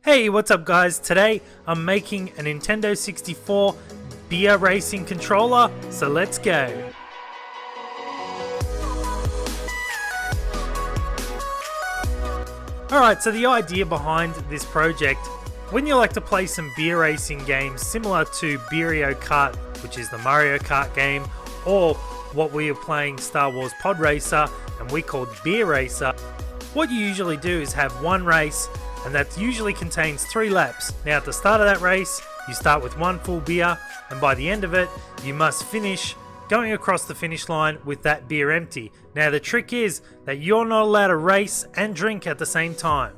Hey, what's up guys? Today I'm making a Nintendo 64 beer racing controller, so let's go. Alright, so the idea behind this project, when you like to play some beer racing games similar to Beerio Kart, which is the Mario Kart game, or what we are playing Starwars Pod Racer and we called Beer Racer, what you usually do is have one race and that usually contains 3 laps. Now at the start of that race, you start with one full beer, and by the end of it, you must finish going across the finish line with that beer empty. Now the trick is that you're not allowed to race and drink at the same time.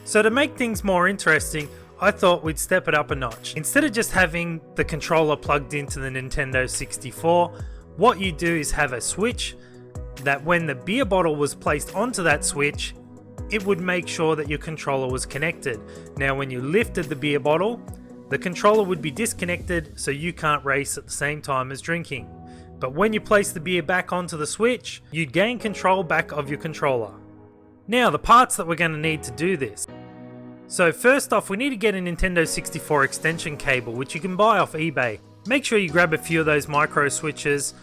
So to make things more interesting, I thought we'd step it up a notch. Instead of just having the controller plugged into the Nintendo 64, what you do is have a switch that when the beer bottle was placed onto that switch, it would make sure that your controller was connected. Now when you lifted the beer bottle, the controller would be disconnected, so you can't race at the same time as drinking. But when you place the beer back onto the switch, you'd gain control back of your controller. Now the parts that we're going to need to do this. So first off, we need to get a Nintendo 64 Extension cable, which you can buy off eBay. Make sure you grab a few of those micro switches.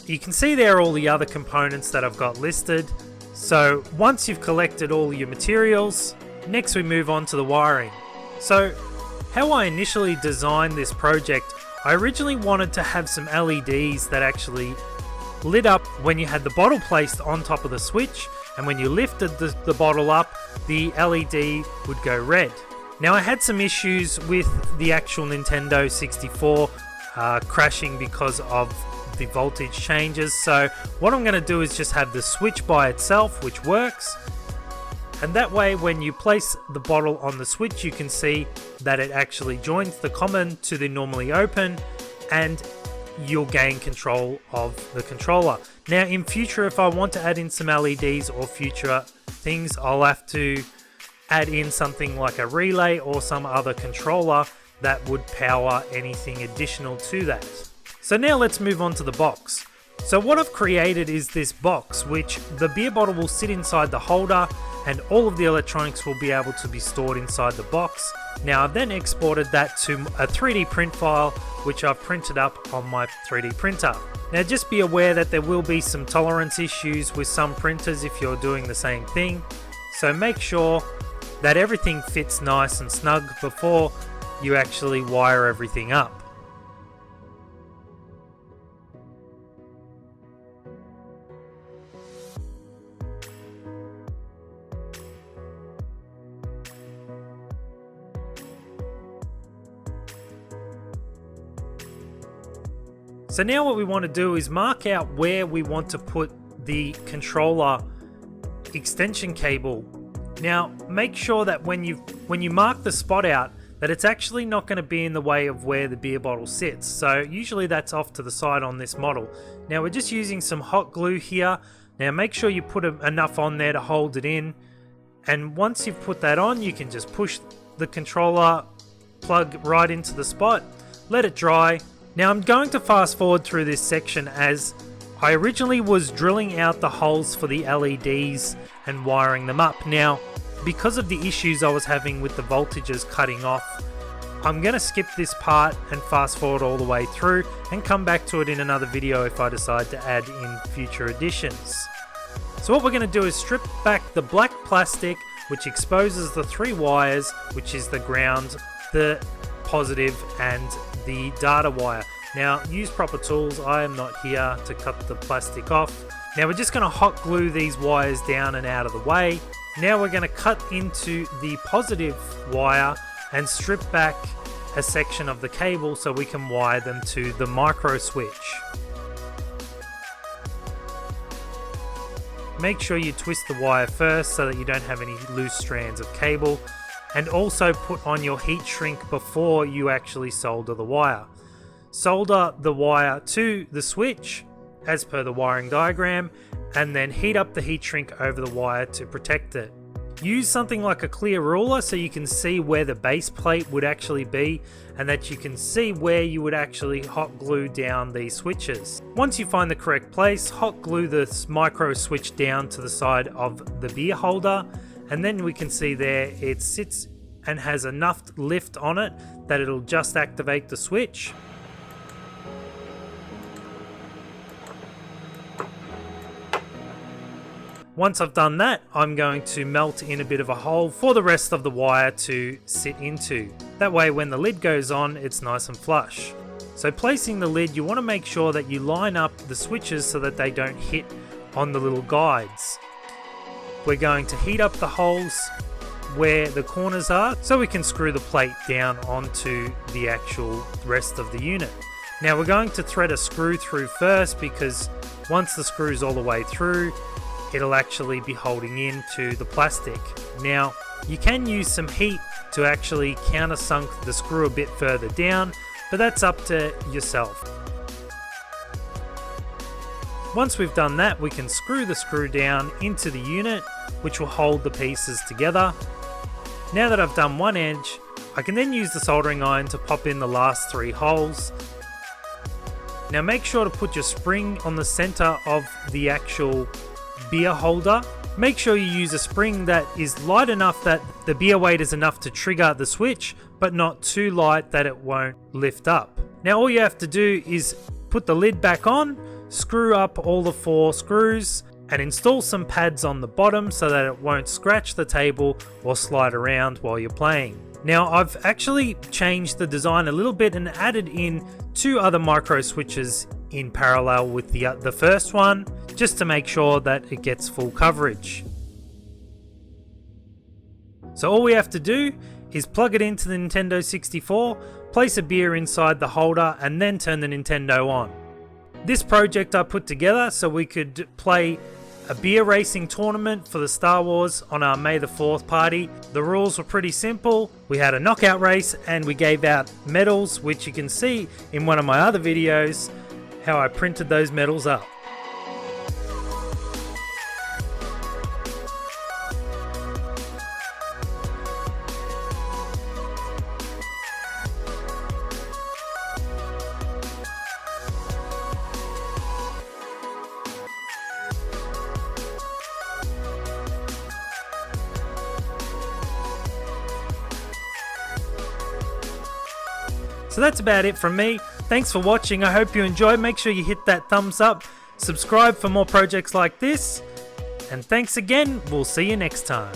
You can see there all the other components that I've got listed. So once you've collected all your materials, next we move on to the wiring. So how I initially designed this project, I originally wanted to have some LEDs that actually lit up when you had the bottle placed on top of the switch, and when you lifted the bottle up, the LED would go red. Now I had some issues with the actual Nintendo 64 crashing because of the voltage changes, so what I'm going to do is just have the switch by itself, which works, and that way when you place the bottle on the switch you can see that it actually joins the common to the normally open, and you'll gain control of the controller. Now in future, if I want to add in some LEDs or future things, I'll have to add in something like a relay or some other controller that would power anything additional to that. So now let's move on to the box. So what I've created is this box, which the beer bottle will sit inside the holder and all of the electronics will be able to be stored inside the box. Now I've then exported that to a 3D print file, which I've printed up on my 3D printer. Now just be aware that there will be some tolerance issues with some printers if you're doing the same thing. So make sure that everything fits nice and snug before you actually wire everything up. So now what we want to do is mark out where we want to put the controller extension cable. Now make sure that when you mark the spot out, that it's actually not going to be in the way of where the beer bottle sits. So usually that's off to the side on this model. Now we're just using some hot glue here. Now make sure you put enough on there to hold it in. And once you've put that on, you can just push the controller plug right into the spot, let it dry. Now I'm going to fast forward through this section as I originally was drilling out the holes for the LEDs and wiring them up. Now because of the issues I was having with the voltages cutting off, I'm going to skip this part and fast forward all the way through and come back to it in another video if I decide to add in future additions. So what we're going to do is strip back the black plastic, which exposes the 3 wires, which is the ground, the positive and the data wire. Now use proper tools, I am not here to cut the plastic off. Now we're just going to hot glue these wires down and out of the way. Now we're going to cut into the positive wire and strip back a section of the cable so we can wire them to the micro switch. Make sure you twist the wire first so that you don't have any loose strands of cable, and also put on your heat shrink before you actually solder the wire. Solder the wire to the switch as per the wiring diagram, and then heat up the heat shrink over the wire to protect it. Use something like a clear ruler so you can see where the base plate would actually be, and that you can see where you would actually hot glue down these switches. Once you find the correct place, hot glue the micro switch down to the side of the beer holder, and then we can see there it sits and has enough lift on it that it'll just activate the switch. Once I've done that, I'm going to melt in a bit of a hole for the rest of the wire to sit into. That way when the lid goes on, it's nice and flush. So placing the lid, you want to make sure that you line up the switches so that they don't hit on the little guides. We're going to heat up the holes where the corners are so we can screw the plate down onto the actual rest of the unit. Now we're going to thread a screw through first, because once the screw's all the way through, it'll actually be holding into the plastic. Now you can use some heat to actually countersunk the screw a bit further down, but that's up to yourself. Once we've done that, we can screw the screw down into the unit, which will hold the pieces together. Now that I've done one edge, I can then use the soldering iron to pop in the last 3 holes. Now make sure to put your spring on the center of the actual beer holder. Make sure you use a spring that is light enough that the beer weight is enough to trigger the switch, but not too light that it won't lift up. Now all you have to do is put the lid back on, screw up all the 4 screws, and install some pads on the bottom so that it won't scratch the table or slide around while you're playing. Now I've actually changed the design a little bit and added in 2 other micro switches in parallel with the first one, just to make sure that it gets full coverage. So all we have to do is plug it into the Nintendo 64, place a beer inside the holder, and then turn the Nintendo on. This project I put together so we could play a beer racing tournament for the Star Wars on our May the 4th party. The rules were pretty simple. We had a knockout race and we gave out medals, which you can see in one of my other videos how I printed those medals up. So that's about it from me. Thanks for watching. I hope you enjoyed. Make sure you hit that thumbs up. Subscribe for more projects like this. And thanks again. We'll see you next time.